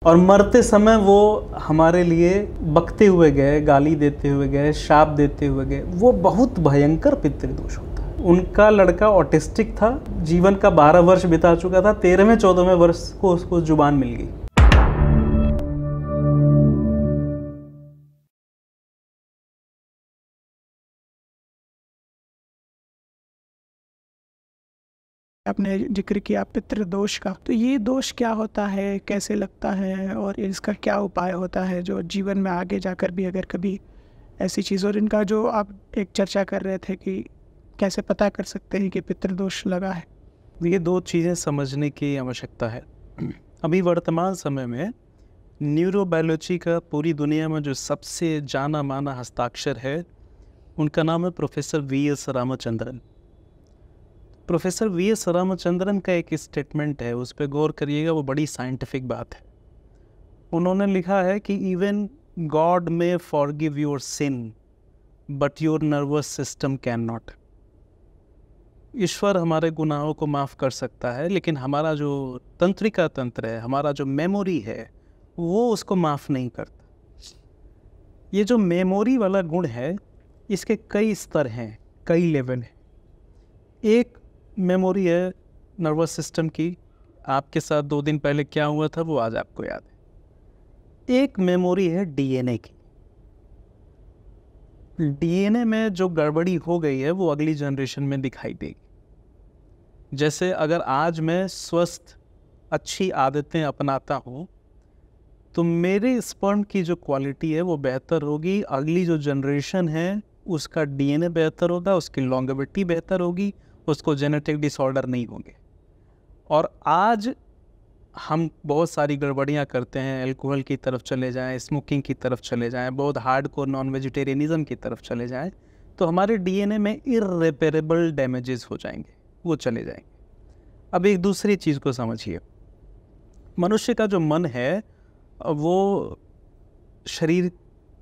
और मरते समय वो हमारे लिए बकते हुए गए, गाली देते हुए गए, शाप देते हुए गए। वो बहुत भयंकर पितृदोष होता है। उनका लड़का ऑटिस्टिक था, जीवन का 12 वर्ष बिता चुका था, 13वें 14वें वर्ष को उसको जुबान मिल गई। आपने जिक्र किया पितृदोष का, तो ये दोष क्या होता है, कैसे लगता है और इसका क्या उपाय होता है जो जीवन में आगे जाकर भी अगर कभी ऐसी चीज़, और इनका जो आप एक चर्चा कर रहे थे कि कैसे पता कर सकते हैं कि पितृदोष लगा है। ये दो चीज़ें समझने की आवश्यकता है। अभी वर्तमान समय में न्यूरोबायोलॉजी का पूरी दुनिया में जो सबसे जाना माना हस्ताक्षर है, उनका नाम है professor VS. Ramachandran. Professor VS. Ramachandran का एक स्टेटमेंट है, उस पर गौर करिएगा, वो बड़ी साइंटिफिक बात है। उन्होंने लिखा है कि even God may forgive your sin but your nervous system cannot. ईश्वर हमारे गुनाहों को माफ़ कर सकता है, लेकिन हमारा जो तंत्रिका तंत्र है, हमारा जो मेमोरी है, वो उसको माफ़ नहीं करता। ये जो मेमोरी वाला गुण है, इसके कई स्तर हैं, कई लेवल हैं। एक मेमोरी है नर्वस सिस्टम की, आपके साथ 2 दिन पहले क्या हुआ था वो आज आपको याद है। एक मेमोरी है डीएनए की। डीएनए में जो गड़बड़ी हो गई है वो अगली जनरेशन में दिखाई देगी। जैसे अगर आज मैं स्वस्थ अच्छी आदतें अपनाता हूँ तो मेरे स्पर्म की जो क्वालिटी है वो बेहतर होगी, अगली जो जनरेशन है उसका डीएनए बेहतर होगा, उसकी लॉन्गेविटी बेहतर होगी, उसको जेनेटिक डिसऑर्डर नहीं होंगे। और आज हम बहुत सारी गड़बड़ियाँ करते हैं, अल्कोहल की तरफ चले जाएं, स्मोकिंग की तरफ चले जाएं, बहुत हार्डकोर नॉन वेजिटेरियनिज्म की तरफ चले जाएं, तो हमारे डीएनए में इर्रेपेरेबल डैमेजेस हो जाएंगे, वो चले जाएंगे। अब एक दूसरी चीज़ को समझिए, मनुष्य का जो मन है वो शरीर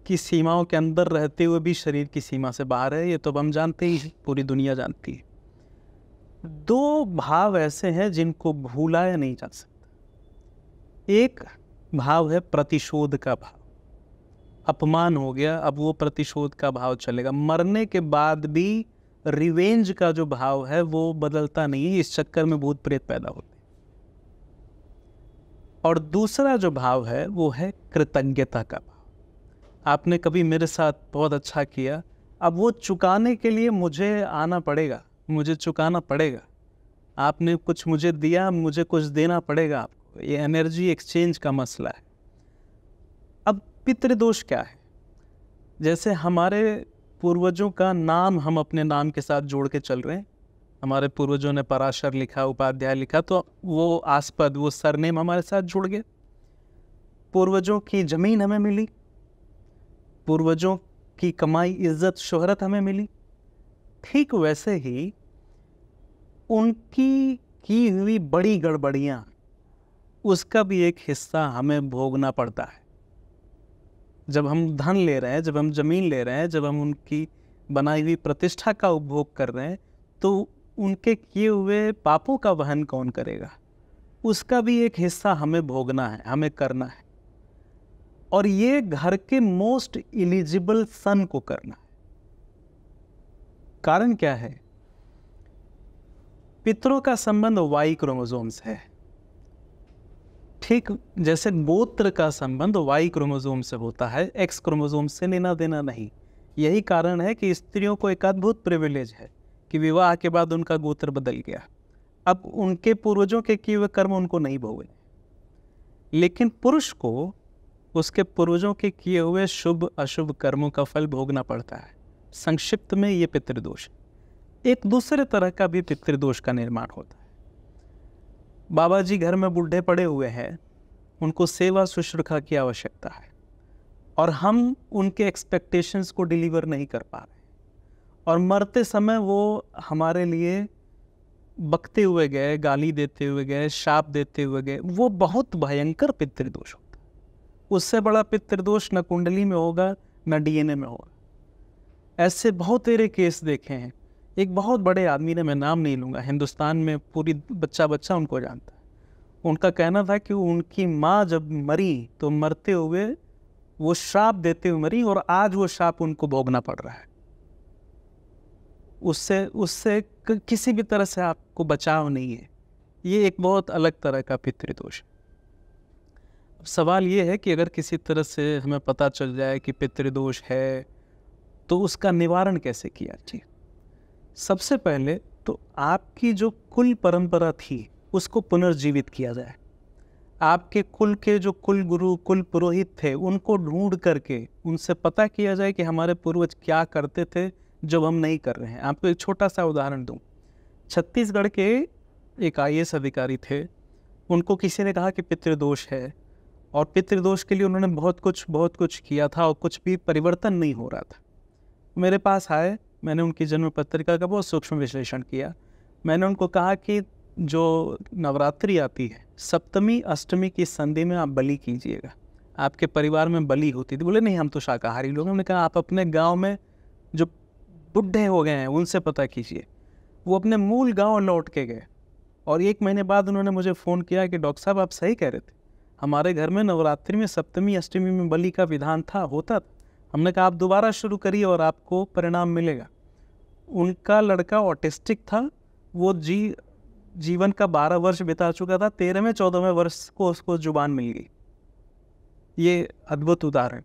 की सीमाओं के अंदर रहते हुए भी शरीर की सीमा से बाहर है, ये तो हम जानते ही, पूरी दुनिया जानती है। 2 भाव ऐसे हैं जिनको भूलाया नहीं जा सकता। एक भाव है प्रतिशोध का भाव। अपमान हो गया, अब वो प्रतिशोध का भाव चलेगा। मरने के बाद भी रिवेंज का जो भाव है वो बदलता नहीं है, इस चक्कर में भूत प्रेत पैदा होते हैं। और दूसरा जो भाव है वो है कृतज्ञता का भाव। आपने कभी मेरे साथ बहुत अच्छा किया, अब वो चुकाने के लिए मुझे आना पड़ेगा, मुझे चुकाना पड़ेगा। आपने कुछ मुझे दिया, मुझे कुछ देना पड़ेगा आपको। ये एनर्जी एक्सचेंज का मसला है। अब पितृदोष क्या है? जैसे हमारे पूर्वजों का नाम हम अपने नाम के साथ जोड़ के चल रहे हैं। हमारे पूर्वजों ने पराशर लिखा, उपाध्याय लिखा, तो वो आस्पद, वो सरनेम हमारे साथ जुड़ गए। पूर्वजों की जमीन हमें मिली, पूर्वजों की कमाई, इज्जत, शोहरत हमें मिली। ठीक वैसे ही उनकी की हुई बड़ी गड़बड़ियां, उसका भी एक हिस्सा हमें भोगना पड़ता है। जब हम धन ले रहे हैं, जब हम जमीन ले रहे हैं, जब हम उनकी बनाई हुई प्रतिष्ठा का उपभोग कर रहे हैं, तो उनके किए हुए पापों का वहन कौन करेगा? उसका भी एक हिस्सा हमें भोगना है, हमें करना है। और ये घर के मोस्ट एलिजिबल सन को करना है। कारण क्या है? पितरों का संबंध वाई क्रोमोसोम से है, ठीक जैसे गोत्र का संबंध वाई क्रोमोसोम से होता है, एक्स क्रोमोसोम से लेना देना नहीं। यही कारण है कि स्त्रियों को एक अद्भुत प्रिविलेज है कि विवाह के बाद उनका गोत्र बदल गया, अब उनके पूर्वजों के किए हुए कर्म उनको नहीं भोगने। लेकिन पुरुष को उसके पूर्वजों के किए हुए शुभ अशुभ कर्मों का फल भोगना पड़ता है। संक्षिप्त में ये पितृदोष। एक दूसरे तरह का भी पितृदोष का निर्माण होता है। बाबा जी घर में बूढ़े पड़े हुए हैं, उनको सेवा शुश्रूषा की आवश्यकता है, और हम उनके एक्सपेक्टेशंस को डिलीवर नहीं कर पा रहे, और मरते समय वो हमारे लिए बकते हुए गए, गाली देते हुए गए, शाप देते हुए गए। वो बहुत भयंकर पितृदोष होता है। उससे बड़ा पितृदोष न कुंडली में होगा, न डीएनए में होगा। ऐसे बहुत तेरे केस देखे हैं। एक बहुत बड़े आदमी ने, मैं नाम नहीं लूँगा, हिंदुस्तान में पूरी बच्चा उनको जानता है। उनका कहना था कि उनकी माँ जब मरी तो मरते हुए वो श्राप देते हुए मरी, और आज वो श्राप उनको भोगना पड़ रहा है। उससे उससे किसी भी तरह से आपको बचाव नहीं है। ये एक बहुत अलग तरह का पितृदोष है। अब सवाल ये है कि अगर किसी तरह से हमें पता चल जाए कि पितृदोष है तो उसका निवारण कैसे किया जाए। सबसे पहले तो आपकी जो कुल परंपरा थी उसको पुनर्जीवित किया जाए। आपके कुल के जो कुल गुरु, कुल पुरोहित थे, उनको ढूंढ करके उनसे पता किया जाए कि हमारे पूर्वज क्या करते थे जब हम नहीं कर रहे हैं। आपको एक छोटा सा उदाहरण दूं। छत्तीसगढ़ के एक IAS अधिकारी थे, उनको किसी ने कहा कि पितृदोष है, और पितृदोष के लिए उन्होंने बहुत कुछ किया था और कुछ भी परिवर्तन नहीं हो रहा था। मेरे पास आए, मैंने उनकी जन्म पत्रिका का बहुत सूक्ष्म विश्लेषण किया। मैंने उनको कहा कि जो नवरात्रि आती है, सप्तमी अष्टमी की संधि में आप बलि कीजिएगा। आपके परिवार में बलि होती थी। बोले नहीं, हम तो शाकाहारी लोग हैं। हमने कहा आप अपने गांव में जो बुढ़े हो गए हैं उनसे पता कीजिए। वो अपने मूल गांव लौट के गए, और 1 महीने बाद उन्होंने मुझे फ़ोन किया कि डॉक्टर साहब आप सही कह रहे थे, हमारे घर में नवरात्रि में सप्तमी अष्टमी में बलि का विधान था, होता था। हमने कहा आप दोबारा शुरू करिए और आपको परिणाम मिलेगा। उनका लड़का ऑटिस्टिक था, वो जीवन का 12 वर्ष बिता चुका था, 13वें 14वें वर्ष को उसको जुबान मिल गई। ये अद्भुत उदाहरण।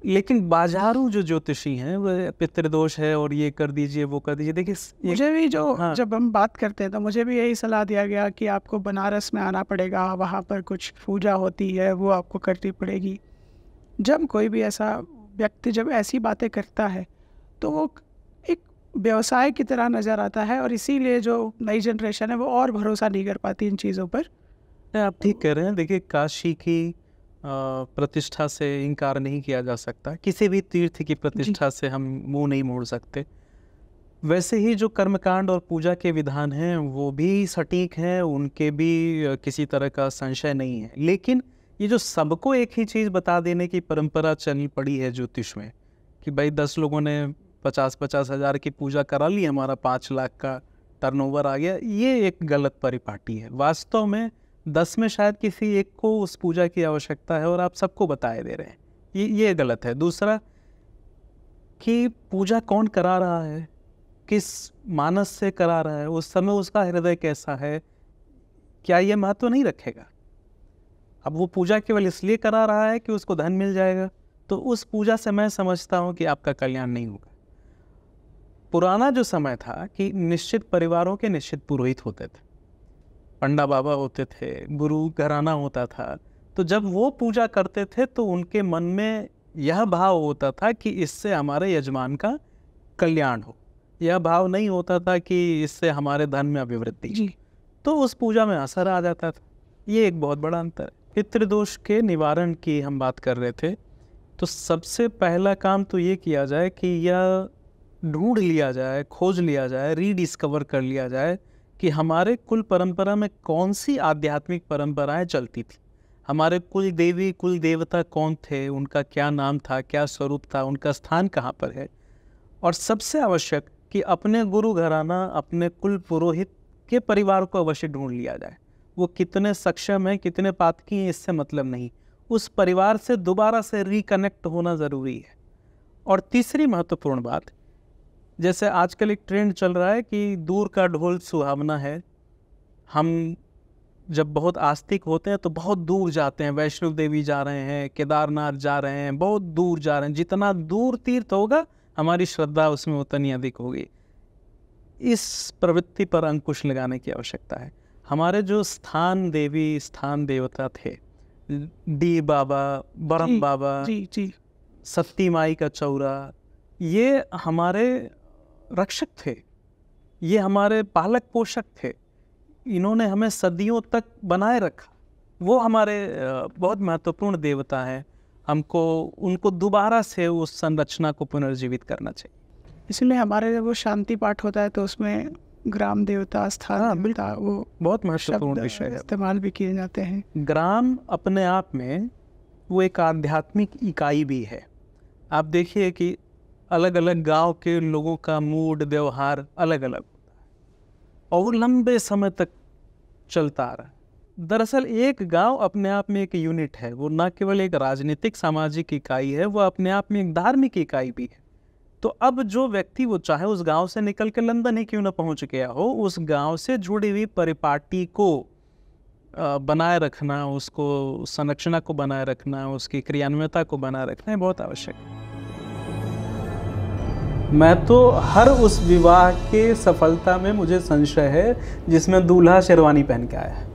लेकिन बाजारू जो ज्योतिषी हैं वो पितृदोष है और ये कर दीजिए वो कर दीजिए। देखिए मुझे भी जब हम बात करते हैं तो मुझे भी यही सलाह दिया गया कि आपको बनारस में आना पड़ेगा, वहाँ पर कुछ पूजा होती है वो आपको करनी पड़ेगी। जब कोई भी ऐसा व्यक्ति जब ऐसी बातें करता है तो वो एक व्यवसाय की तरह नज़र आता है, और इसीलिए जो नई जनरेशन है वो और भरोसा नहीं कर पाती इन चीज़ों पर। आप ठीक कह रहे हैं। देखिए काशी की प्रतिष्ठा से इनकार नहीं किया जा सकता, किसी भी तीर्थ की प्रतिष्ठा से हम मुंह नहीं मोड़ सकते। वैसे ही जो कर्मकांड और पूजा के विधान हैं वो भी सटीक हैं, उनके भी किसी तरह का संशय नहीं है। लेकिन ये जो सबको एक ही चीज़ बता देने की परंपरा चली पड़ी है ज्योतिष में कि भाई 10 लोगों ने 50-50 हज़ार की पूजा करा ली, हमारा 5 लाख का टर्नओवर आ गया, ये एक गलत परिपाटी है। वास्तव में 10 में शायद किसी एक को उस पूजा की आवश्यकता है और आप सबको बताए दे रहे हैं, ये गलत है। दूसरा कि पूजा कौन करा रहा है, किस मानस से करा रहा है, उस समय उसका हृदय कैसा है, क्या ये महत्व नहीं रखेगा। अब वो पूजा केवल इसलिए करा रहा है कि उसको धन मिल जाएगा, तो उस पूजा से मैं समझता हूँ कि आपका कल्याण नहीं होगा। पुराना जो समय था कि निश्चित परिवारों के निश्चित पुरोहित होते थे, पंडा बाबा होते थे, गुरु घराना होता था, तो जब वो पूजा करते थे तो उनके मन में यह भाव होता था कि इससे हमारे यजमान का कल्याण हो। यह भाव नहीं होता था कि इससे हमारे धन में अभिवृद्धि जी। तो उस पूजा में असर आ जाता था। ये एक बहुत बड़ा अंतर है। पितृदोष के निवारण की हम बात कर रहे थे, तो सबसे पहला काम तो ये किया जाए कि यह ढूंढ लिया जाए, खोज लिया जाए, रीडिस्कवर कर लिया जाए कि हमारे कुल परंपरा में कौन सी आध्यात्मिक परंपराएं चलती थी, हमारे कुल देवी कुल देवता कौन थे, उनका क्या नाम था, क्या स्वरूप था, उनका स्थान कहाँ पर है। और सबसे आवश्यक कि अपने गुरु घराना, अपने कुल पुरोहित के परिवार को अवश्य ढूंढ लिया जाए। वो कितने सक्षम है, कितने पातकी हैं, इससे मतलब नहीं, उस परिवार से दोबारा से रिकनेक्ट होना ज़रूरी है। और तीसरी महत्वपूर्ण बात, जैसे आजकल एक ट्रेंड चल रहा है कि दूर का ढोल सुहावना है। हम जब बहुत आस्तिक होते हैं तो बहुत दूर जाते हैं, वैष्णो देवी जा रहे हैं, केदारनाथ जा रहे हैं, बहुत दूर जा रहे हैं। जितना दूर तीर्थ होगा हमारी श्रद्धा उसमें उतनी अधिक होगी। इस प्रवृत्ति पर अंकुश लगाने की आवश्यकता है। हमारे जो स्थान देवी स्थान देवता थे, डी बाबा, बरम बाबा, सत्ती माई का चौरा, ये हमारे रक्षक थे, ये हमारे पालक पोषक थे। इन्होंने हमें सदियों तक बनाए रखा। वो हमारे बहुत महत्वपूर्ण देवता हैं। हमको उनको दोबारा से उस संरचना को पुनर्जीवित करना चाहिए। इसलिए हमारे जब वो शांति पाठ होता है तो उसमें ग्राम देवता, स्थान देवता, वो बहुत महत्वपूर्ण विषय है, इस्तेमाल भी किए जाते हैं। ग्राम अपने आप में वो एक आध्यात्मिक इकाई भी है। आप देखिए कि अलग अलग गांव के लोगों का मूड व्यवहार अलग अलग होता है और वो लंबे समय तक चलता आ रहा है। दरअसल एक गांव अपने आप में एक यूनिट है, वो न केवल एक राजनीतिक सामाजिक इकाई है, वो अपने आप में एक धार्मिक इकाई भी है। तो अब जो व्यक्ति वो चाहे उस गांव से निकल के लंदन ही क्यों ना पहुंच गया हो, उस गांव से जुड़ी हुई परिपाटी को बनाए रखना, उसको संरचना को बनाए रखना, उसकी क्रियान्वयता को बनाए रखना बहुत आवश्यक है। मैं तो हर उस विवाह के सफलता में मुझे संशय है जिसमें दूल्हा शेरवानी पहन के आया है।